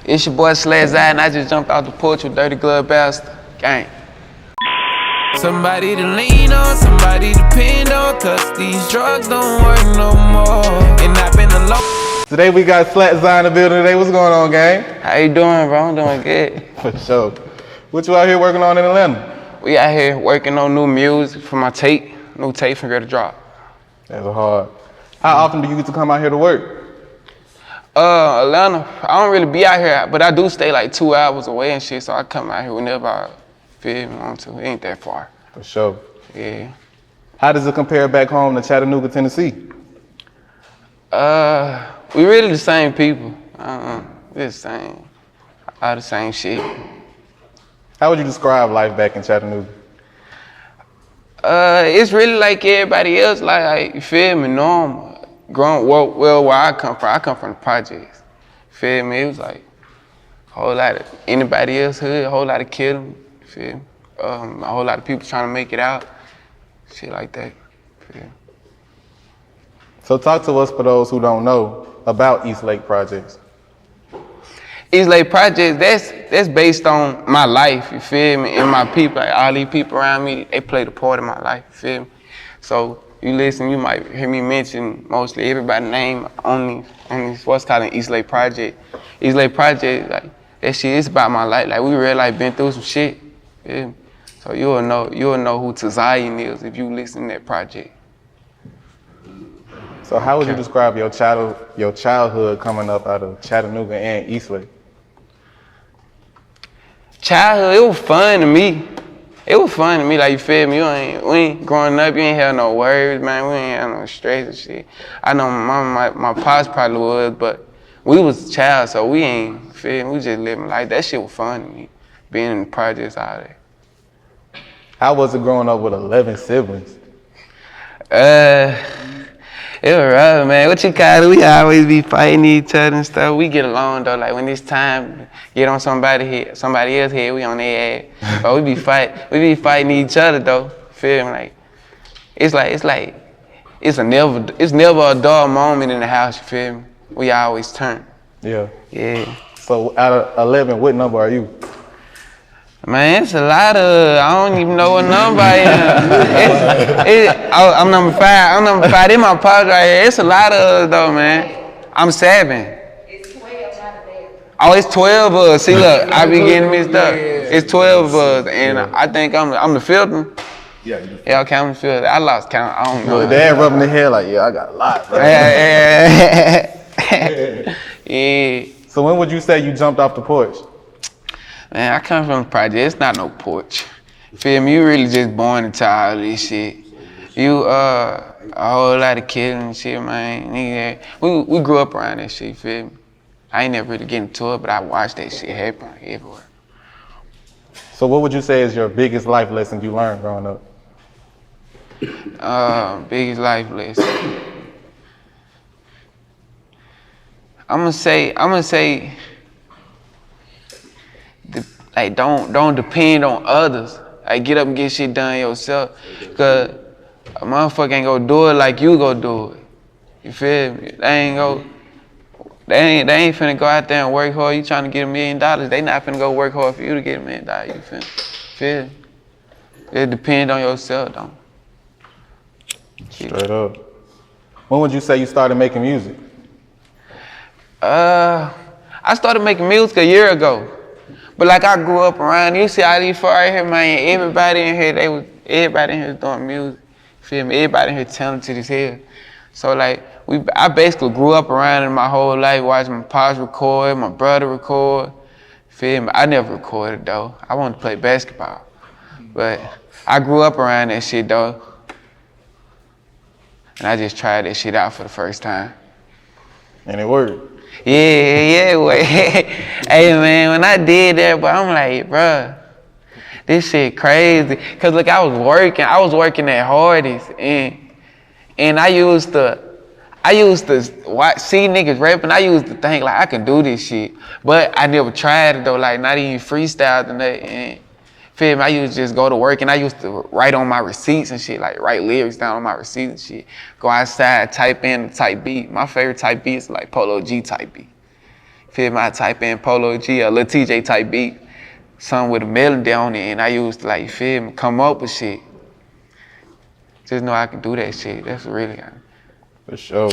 It's your boy Slatt Zy, and I just jumped out the porch with Dirty Glove Bastard. Gang. Somebody to lean on, somebody to depend on, cause these drugs don't work no more. And I've been alone. Today we got Slatt Zy in the building today. What's going on, gang? How you doing, bro? I'm doing good. For sure. What you out here working on in Atlanta? We out here working on new music for my tape. New tape from Girl to Drop. That's hard. How often do you get to come out here to work? Atlanta, I don't really be out here, but I do stay like 2 hours away and shit, so I come out here whenever I feel me want to. It ain't that far. For sure. Yeah. How does it compare back home to Chattanooga, Tennessee? We really the same people. We're the same. All the same shit. How would you describe life back in Chattanooga? It's really like everybody else, like you feel me, normal. Growing well, where I come from the projects. Feel me? It was like a whole lot of anybody else hood, a whole lot of killing. Feel me? A whole lot of people trying to make it out, shit like that. Feel me? So talk to us, for those who don't know, about East Lake Projects. East Lake Projects, that's based on my life, you feel me, and my people. Like all these people around me, they played a part in my life, you feel me? So you listen, you might hear me mention mostly everybody's name on these what's called an East Lake Project. East Lake Project, like that shit is about my life. Like we really like been through some shit. Yeah. So you'll know who Zion is if you listen to that project. So how would you describe your childhood coming up out of Chattanooga and East Lake? Childhood, it was fun to me. It was fun to me, like you feel me. We ain't growing up, you ain't have no worries, man. We ain't have no stress and shit. I know my pops probably was, but we was a child, so we ain't feel me. We just living life. That shit was fun to me, being in the projects out there. How was it growing up with 11 siblings? It was rough, man. What you call it? We always be fighting each other and stuff. We get along though. Like when it's time to get on somebody else's head, we on their ass. But we be fighting each other though. Feel me? Like it's never a dull moment in the house. You feel me? We always turn. Yeah. Yeah. So out of 11, what number are you? Man, it's a lot of, I don't even know what number I am. I'm number 5. I'm number 5. This my pops right here. It's a lot of us though, man. I'm 7. It's 12, not a day. Oh, it's 12 of us. See, look, I be getting mixed up. It's 12 of us, and I think I'm the 5th one. Yeah. Yeah, okay, I'm the 5th. I lost count. I don't know. Your dad rubbing his head like, yeah, I got a lot, bro. Yeah. So when would you say you jumped off the porch? Man, I come from the project. It's not no porch. Feel me? You really just born into all this shit. You a whole lot of killing and shit, man. Nigga, we grew up around that shit. Feel me? I ain't never really get into it, but I watched that shit happen everywhere. So what would you say is your biggest life lesson you learned growing up? Biggest life lesson. I'm gonna say. Like don't depend on others. Like get up and get shit done yourself. Cause a motherfucker ain't gonna do it like you go do it. You feel me? They ain't finna go out there and work hard. You trying to get $1 million. They not finna go work hard for you to get $1 million. You feel me? It depend on yourself though. Straight up. When would you say you started making music? I started making music a year ago. But like I grew up around, you see all these folks right here, man, everybody in here was doing music. Feel me? Everybody in here talented as hell. So like I basically grew up around it my whole life, watching my pops record, my brother record. Feel me? I never recorded though. I wanted to play basketball. But I grew up around that shit though. And I just tried that shit out for the first time. And it worked. Yeah, wait. Hey man, when I did that, but I'm like, bruh, this shit crazy. Cause look, I was working at Hardee's, and I used to see niggas rapping. I used to think like I can do this shit, but I never tried it though. Like not even freestyle and that. And feel me? I used to just go to work and I used to write on my receipts and shit, like write lyrics down on my receipts and shit. Go outside, type in the type beat. My favorite type beat is like Polo G type beat. Feel me? I type in Polo G or Lil TJ type beat, something with a melody on it, and I used to like, you feel me, come up with shit. Just know I can do that shit. That's really. For sure.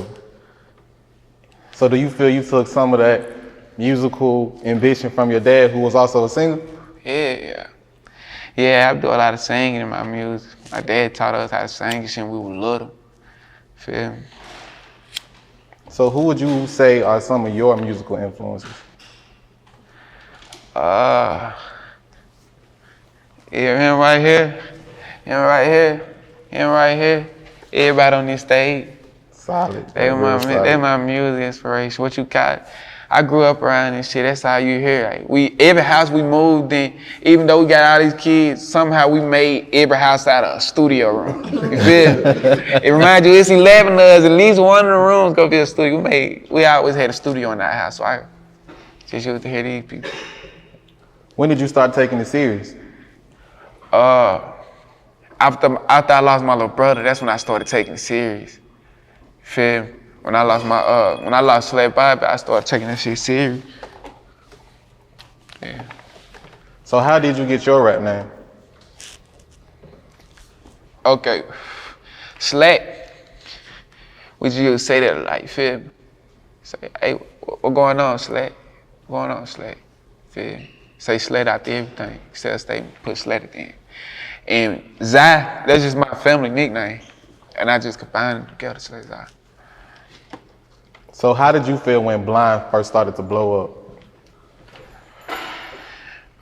So do you feel you took some of that musical ambition from your dad, who was also a singer? Yeah. Yeah, I do a lot of singing in my music. My dad taught us how to sing and shit when we were little. Feel me? So who would you say are some of your musical influences? Yeah, him right here, him right here, him right here. Everybody on this stage. Solid. They my music inspiration. What you got? I grew up around this shit. That's how you hear. Like every house we moved in, even though we got all these kids, somehow we made every house out of a studio room. You feel me? It reminds you, it's 11 of us. At least one of the rooms gonna be a studio. We always had a studio in that house, so I just used to hear these people. When did you start taking it serious? After I lost my little brother, that's when I started taking it serious. Feel me? When I lost Slatt Zy, I started taking that shit serious. Yeah. So how did you get your rap name? Okay. Slatt. Would you say that like, feel me? Say, hey, what going on, Slatt? What going on, Slatt? Feel me? Say Slatt after everything. Say a statement, put Slatt at the end. And Zy, that's just my family nickname. And I just combined them together, Slatt Zy. So how did you feel when Blind first started to blow up?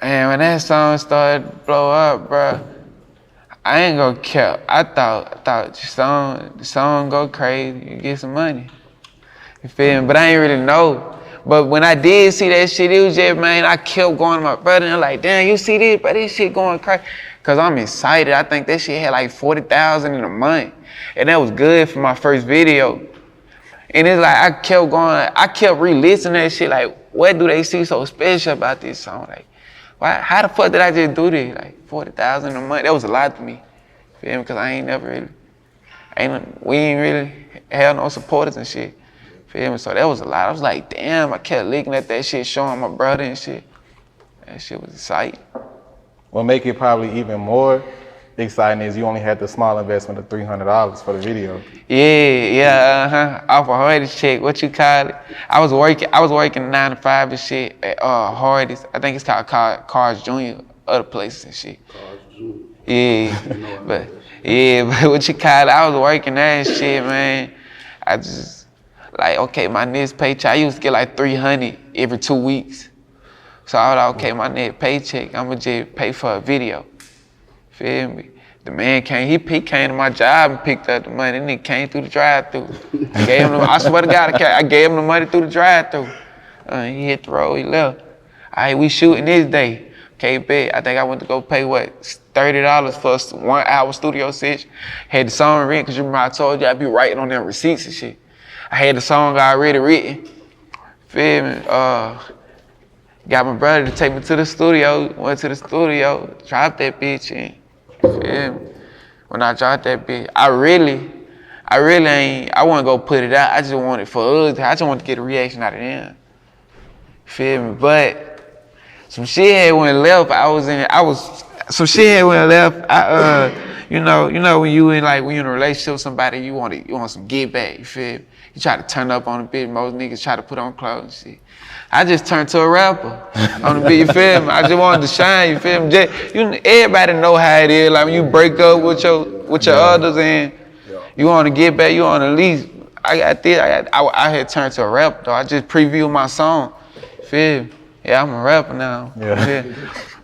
Man, when that song started to blow up, bro, I ain't gonna care. I thought the song go crazy, you get some money. You feel me? But I ain't really know. But when I did see that shit, it was just, man, I kept going to my brother and like, damn, you see this, bro, this shit going crazy. Cause I'm excited. I think that shit had like 40,000 in a month. And that was good for my first video. And it's like, I kept going, I kept re-listening to that shit, like, what do they see so special about this song? Like, why? How the fuck did I just do this? Like, 40,000 a month, that was a lot to me. Feel me? Cause I ain't never really, we ain't really had no supporters and shit. Feel me? So that was a lot. I was like, damn, I kept looking at that shit, showing my brother and shit. That shit was exciting. What make it probably even more exciting is you only had the small investment of $300 for the video. Yeah, off a Hardee check, what you call it? I was working 9 to 5 and shit at Hardee's. I think it's called Cars Jr., other places and shit. Cars Jr. Yeah, but what you call it? I was working that and shit, man. I just, like, okay, my next paycheck, I used to get like $300 every 2 weeks. So I was like, okay, my next paycheck, I'ma just pay for a video. Feel me? The man came, he came to my job and picked up the money, and he came through the drive-thru. I swear to God, I gave him the money through the drive-thru. He hit the road, he left. All right, we shooting this day. Okay, bet. I think I went to go pay, what, $30 for 1 hour studio session. Had the song written, because you remember I told you I'd be writing on them receipts and shit. I had the song already written. Feel me? Got my brother to take me to the studio, went to the studio, dropped that bitch in. Feel me? When I dropped that bitch, I really ain't, I wanna go put it out. I just want it for us. I just want to get a reaction out of them. Feel me? But some shit had went left. Some shit had went left. You know when you in a relationship with somebody, you want some get back. You feel me? You try to turn up on the bitch. Most niggas try to put on clothes and shit. I just turned to a rapper on the beat, you feel me? I just wanted to shine, you feel me? Everybody know how it is. Like when you break up with your others and you want to get back, you want to at least. I had turned to a rapper though. I just previewed my song, feel me? Yeah, I'm a rapper now. Yeah.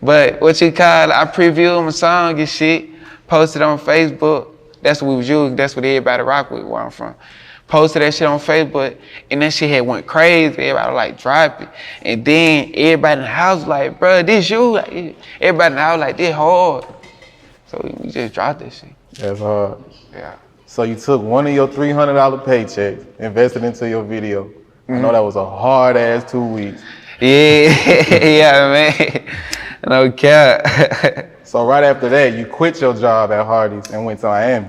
But what you call it, I previewed my song and shit, posted on Facebook. That's what we was using. That's what everybody rock with where I'm from. Posted that shit on Facebook, and that shit had went crazy. Everybody like drop it, and then everybody in the house like, bro, this you? Like, everybody in the house like, this hard. So we just dropped that shit. That's hard. Yeah. So you took one of your $300 paychecks, invested into your video. Mm-hmm. I know that was a hard ass 2 weeks. Yeah, man. No cap. So right after that, you quit your job at Hardee's and went to Miami.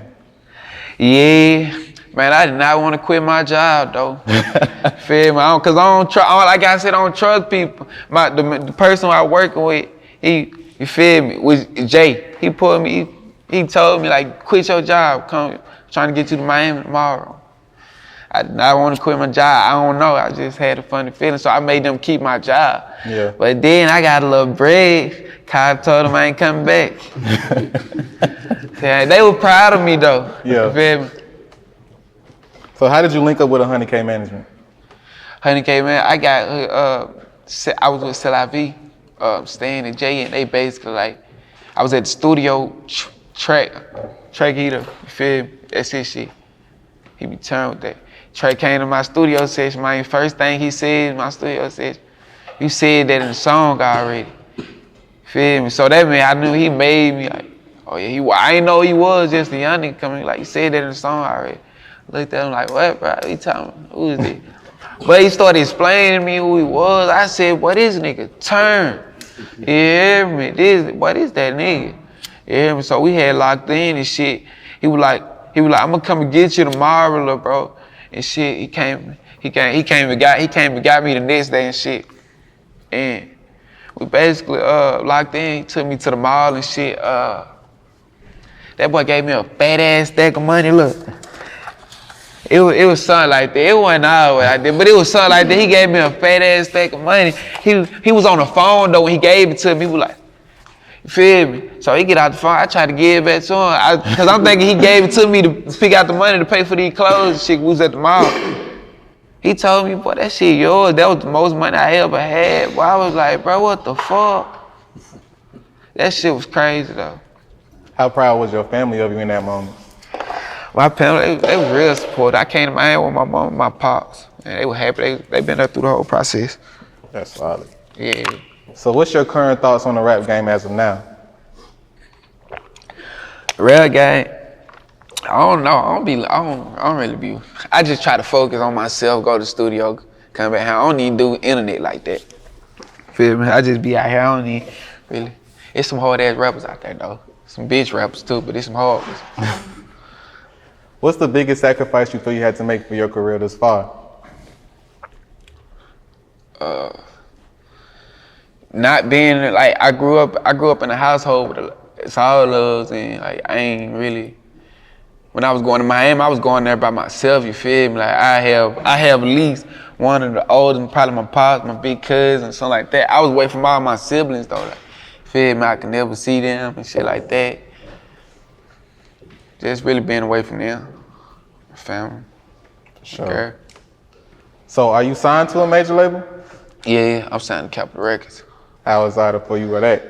Yeah. Man, I did not want to quit my job though. Feel me? Cause I don't trust. Like I said, I don't trust people. The person I working with, you feel me? Was Jay. He pulled me. He told me like, quit your job. Come, trying to get you to Miami tomorrow. I did not want to quit my job. I don't know. I just had a funny feeling, so I made them keep my job. Yeah. But then I got a little break. Kyle told them I ain't coming back. Yeah, they were proud of me though. Yeah. You feel me? So how did you link up with 100K Management? 100K, man, I was with Slatt Zy, Stan and Jay, and they basically like, I was at the studio track heater, you feel me? That's his shit. He be turned with that. Trey came to my studio session, my first thing he said in my studio session, you said that in the song already. Feel me? So that meant I knew he made me like, oh yeah, I ain't know he was just a young nigga coming, like he said that in the song already. Looked at him like, what, bro? He telling me, who is this? But he started explaining to me who he was. I said, what is nigga? Turn. You hear me? What is that nigga? You hear me? So we had locked in and shit. He was like, I'm gonna come and get you tomorrow, little bro. And shit, he came and got me the next day and shit. And we basically locked in. He took me to the mall and shit. That boy gave me a fat ass stack of money. Look. It was something like that. It wasn't always like that, but it was something like that. He gave me a fat ass stack of money. He was on the phone though when he gave it to me. He was like, you feel me? So he get out the phone. I tried to give it back to him. Cause I'm thinking he gave it to me to pick out the money to pay for these clothes and shit. We was at the mall. He told me, boy, that shit yours. That was the most money I ever had. Boy, I was like, bro, what the fuck? That shit was crazy though. How proud was your family of you in that moment? My family, they were real supportive. I came to Miami with my mom and my pops, and they were happy. They been there through the whole process. That's solid. Yeah. So what's your current thoughts on the rap game as of now? Rap game, I don't know. I don't really be. I just try to focus on myself, go to the studio, come back here. I don't even do internet like that. Feel me? I just be out here. I don't even really. It's some hard ass rappers out there though. Some bitch rappers too, but it's some hard ones. What's the biggest sacrifice you feel you had to make for your career this far? Not being like I grew up in a household with it's all loves and like I ain't really. When I was going to Miami, I was going there by myself. You feel me? Like I have at least one of the oldest, probably my pops, my big cousin, something like that. I was away from all my siblings though. Like, feel me? I could never see them and shit like that. Just really being away from them, family. Sure. Okay. So are you signed to a major label? Yeah, I'm signed to Capitol Records. How excited for you were that?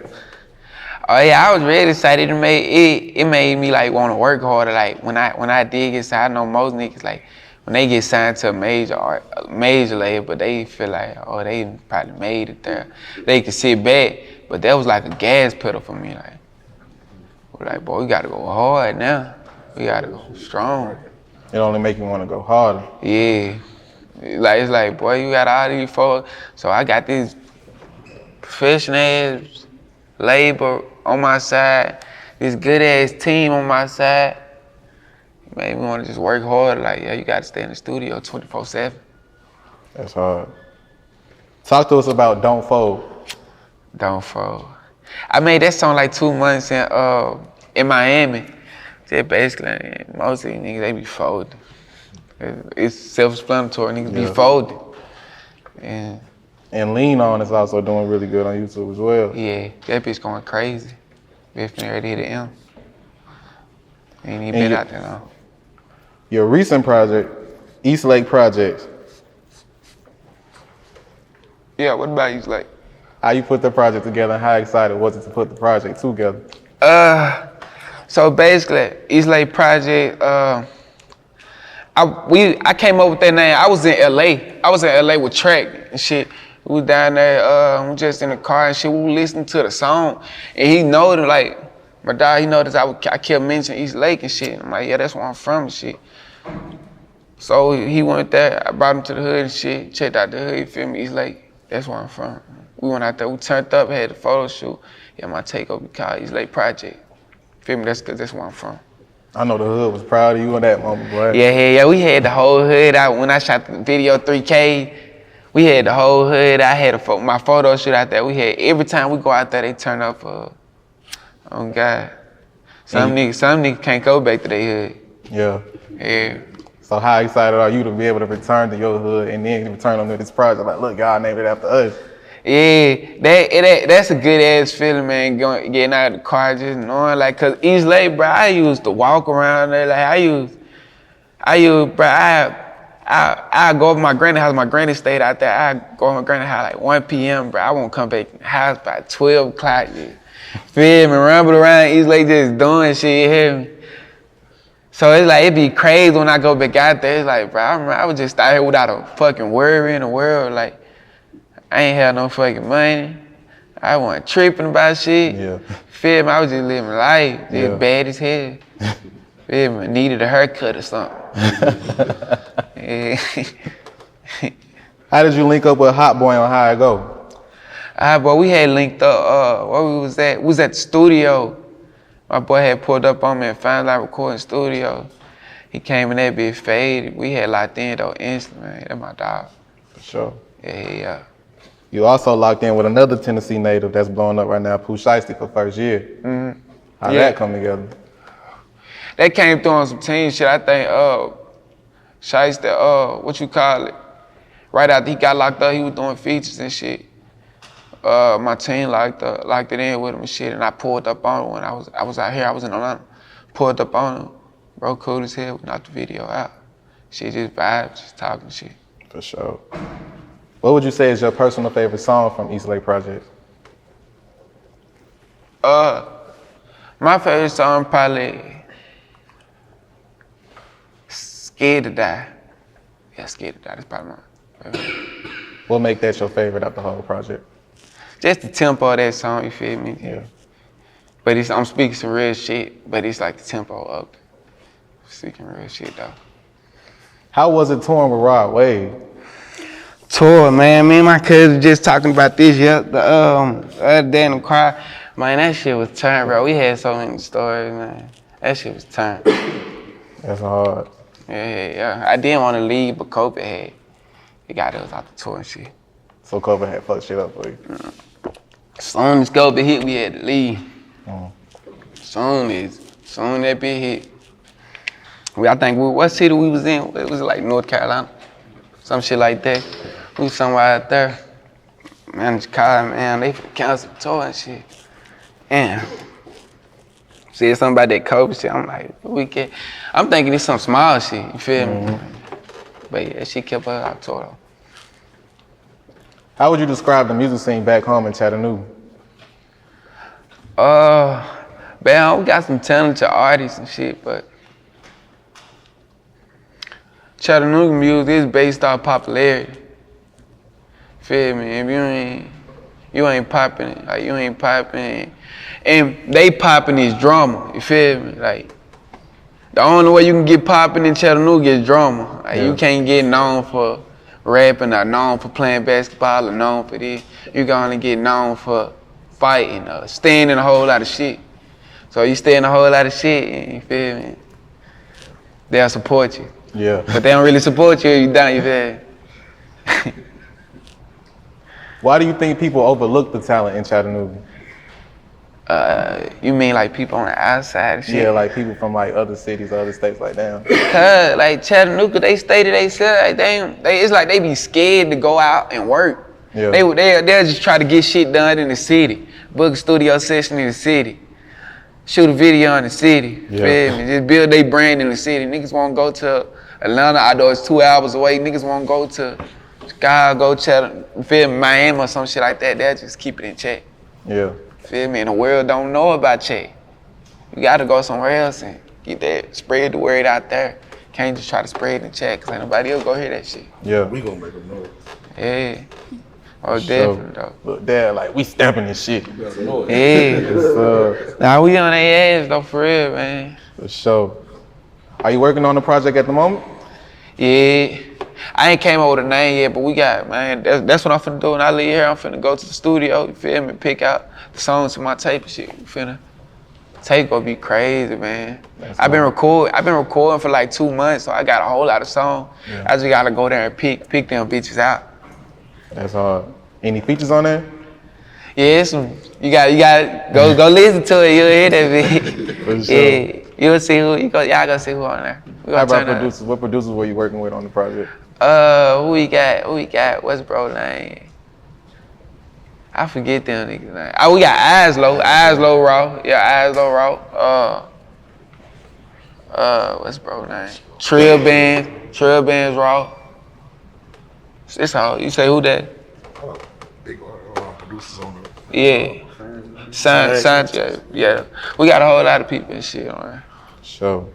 Oh yeah, I was really excited. It made me like want to work harder. Like when I did get signed, I know most niggas like when they get signed to a major label, but they feel like oh they probably made it there. They could sit back, but that was like a gas pedal for me. Like we're like boy, we gotta go hard now. We gotta go strong. It only make you want to go harder. Yeah, like it's like boy, you got all these folks. So I got this professional ass labor on my side, this good ass team on my side. It made me want to just work hard. Like yeah, you gotta stay in the studio 24/7. That's hard. Talk to us about Don't Fold. Don't Fold. I made that song like 2 months in Miami. Just basically, most of these niggas, they be folding. It's self-explanatory, niggas be folding. And Lean On is also doing really good on YouTube as well. Yeah, that bitch going crazy. Bitch been ready to hit the M. Ain't even And been out there long. Your recent project, East Lake Projects, Yeah, what about you, like? how you put the project together and how excited was it to put the project together? So basically, East Lake Project, I came up with that name. I was in LA. I was in LA with Track and shit. We was down there, we just in the car and shit. We were listening to the song. And he noticed, like, my dad, he noticed I kept mentioning East Lake and shit. I'm like, yeah, that's where I'm from and shit. So he went there, I brought him to the hood and shit, checked out the hood, you feel me, East Lake. That's where I'm from. We went out there, we turned up, had a photo shoot. Yeah, my takeover called East Lake Project. Feel me, that's where I'm from. I know the hood was proud of you in that moment, boy. Yeah, we had the whole hood out. When I shot the video 3K, we had the whole hood. I had my photo shoot out there. We had, every time we go out there, they turn up for, oh God. Some niggas can't go back to their hood. Yeah. Yeah. So how excited are you to be able to return to your hood and then return them to this project? Like, look, God named it after us. Yeah, that's a good ass feeling, man. Getting out of the car, just knowing, like, cause East Lake, bro, I used to walk around there, like I used, bro, I go over my granny house. My granny stayed out there. I go over my granny house like 1 p.m., bro. I won't come back in the house by 12 o'clock. Yeah. Feel me? Rumble around East Lake just doing shit, you hear me? So it's like, it be crazy when I go back out there. It's like, bro, I remember I was just out here without a fucking worry in the world, like. I ain't had no fucking money. I wasn't tripping about shit. Yeah. Feel me? I was just living life. Just bad as hell. Feel me? Needed a haircut or something. Yeah. How did you link up with Hotboii on How It Go? Boy, we had linked up, where we was at? We was at the studio. My boy had pulled up on me and found out recording studio. He came in that bitch faded. We had locked in though instantly, man. That's my dog. For sure. Yeah. You also locked in with another Tennessee native that's blowing up right now, Pooh Shiesty, for first year. Mm-hmm. How'd that come together? They came through on some team shit. I think Shiesty, what you call it? Right after he got locked up, he was doing features and shit. My team locked it in with him and shit, and I pulled up on him when I was out here. I was in Atlanta. Pulled up on him. Bro, cool as hell. We knocked the video out. Shit just vibes, just talking shit. For sure. What would you say is your personal favorite song from East Lake Project? My favorite song probably Scared to Die. Yeah, Scared to Die. That's probably my favorite. What make that your favorite of the whole project? Just the tempo of that song, you feel me? Yeah. But I'm speaking some real shit, but it's like the tempo of speaking real shit though. How was it touring with Rod Wave? Tour, man. Me and my cousin just talking about this the other day in the car. Man, that shit was turned, bro. We had so many stories, man. That shit was turned. That's hard. Yeah. I didn't want to leave, but COVID he got us out the tour and shit. So COVID had fucked shit up for you? As soon as COVID hit, we had to leave. Soon as that bitch hit. I think, what city we was in? It was like North Carolina. Some shit like that. We was somewhere out there. Manager called, man, they canceled the tour and shit. And said something about that COVID shit. I'm like, I'm thinking it's some small shit, you feel me? But yeah, she kept us out tour though. How would you describe the music scene back home in Chattanooga? Man, we got some talented artists and shit, but Chattanooga music is based off popularity. Feel me? If you ain't popping, like you ain't popping, and they popping is drama. You feel me? Like the only way you can get popping in Chattanooga is drama. Like you can't get known for rapping or known for playing basketball or known for this. You can only get known for fighting or staying in a whole lot of shit. So you stay in a whole lot of shit, and you feel me? They'll support you. Yeah. But they don't really support you if you don't, you feel me? Why do you think people overlook the talent in Chattanooga? You mean like people on the outside and shit? Yeah, like people from like other cities, other states, like damn. Cause like Chattanooga, they stay to themselves. Like it's like they be scared to go out and work. Yeah. They'll just try to get shit done in the city. Book a studio session in the city. Shoot a video in the city. Yeah. Feel me? Just build their brand in the city. Niggas won't go to Atlanta, although it's 2 hours away. Niggas won't go to Chicago, Chattanooga, feel me, Miami or some shit like that. They'll just keep it in check. Yeah. Feel me? And the world don't know about check. You gotta go somewhere else and get that, spread the word out there. Can't just try to spread it in check, cause ain't nobody else go hear that shit. Yeah. We gonna make them know. Yeah. Oh, definitely though. Look, Dad, like we stamping this shit. You better know it. Yeah. Nah, we on their ass though, for real, man. For sure. Are you working on the project at the moment? Yeah. I ain't came up with a name yet, but we got, man, that's what I'm finna do. When I leave here, I'm finna go to the studio, you feel me, pick out the songs to my tape and shit. We finna Tape gonna be crazy, man. I've been recording for like 2 months, so I got a whole lot of songs. Yeah. I just gotta go there and pick them bitches out. That's hard. Any features on there? Yeah, you got go listen to it. You'll hear that bitch. For sure. Yeah, you'll see who y'all gonna see who on there. How about producers? What producers were you working with on the project? Who we got? What's bro name? I forget them niggas name. Oh, we got Eyes Low Raw. Yeah, Eyes Low Raw. What's bro name? Trill Bands Raw. It's all. You say who that? Big producers on the. Yeah. Sanchez. Yeah. We got a whole lot of people and shit on there. Sure.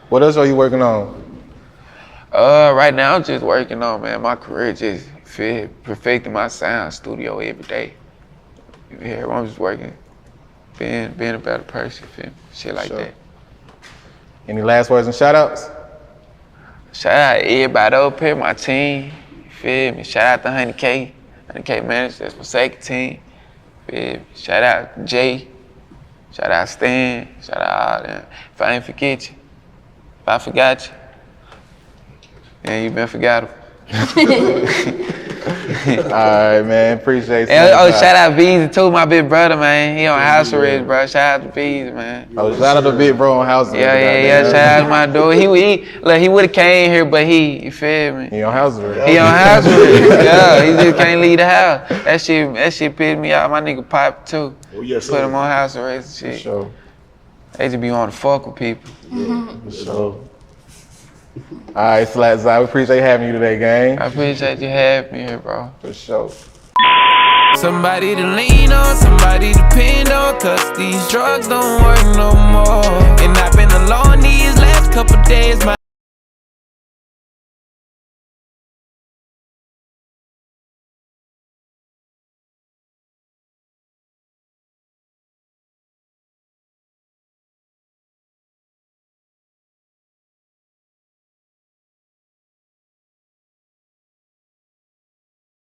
What else are you working on? Right now I'm just working on, man, my career, just perfecting my sound studio every day. Yeah, I'm just working, being a better person, feel me? Shit like Sure. that. Any last words and shout outs? Shout out to everybody up here, my team, you feel me? Shout out to 100K manager, that's my second team. Feel me? Shout out to Jay, shout out Stan, shout out all them. If I ain't forget you, if I forgot you, then you been forgotten. All right, man. Appreciate it. Shout out Beezy too, my big brother, man. He on house arrest, bro. Shout out to Beezy, man. Oh, shout out to Big Bro on house arrest. Yeah. Shout out to my dude. He would have came here, but you feel me? He on house arrest. He on house arrest. Yeah, he just can't leave the house. That shit pissed me off. My nigga Pop too. Oh, yes, Put him on house arrest and shit. Sure. They just be on the fuck with people. Sure. All right, Slatt Zy, we appreciate having you today, gang. I appreciate you having me here, bro. For sure. Somebody to lean on, somebody to depend on, cause these drugs don't work no more. And I've been alone these last couple days,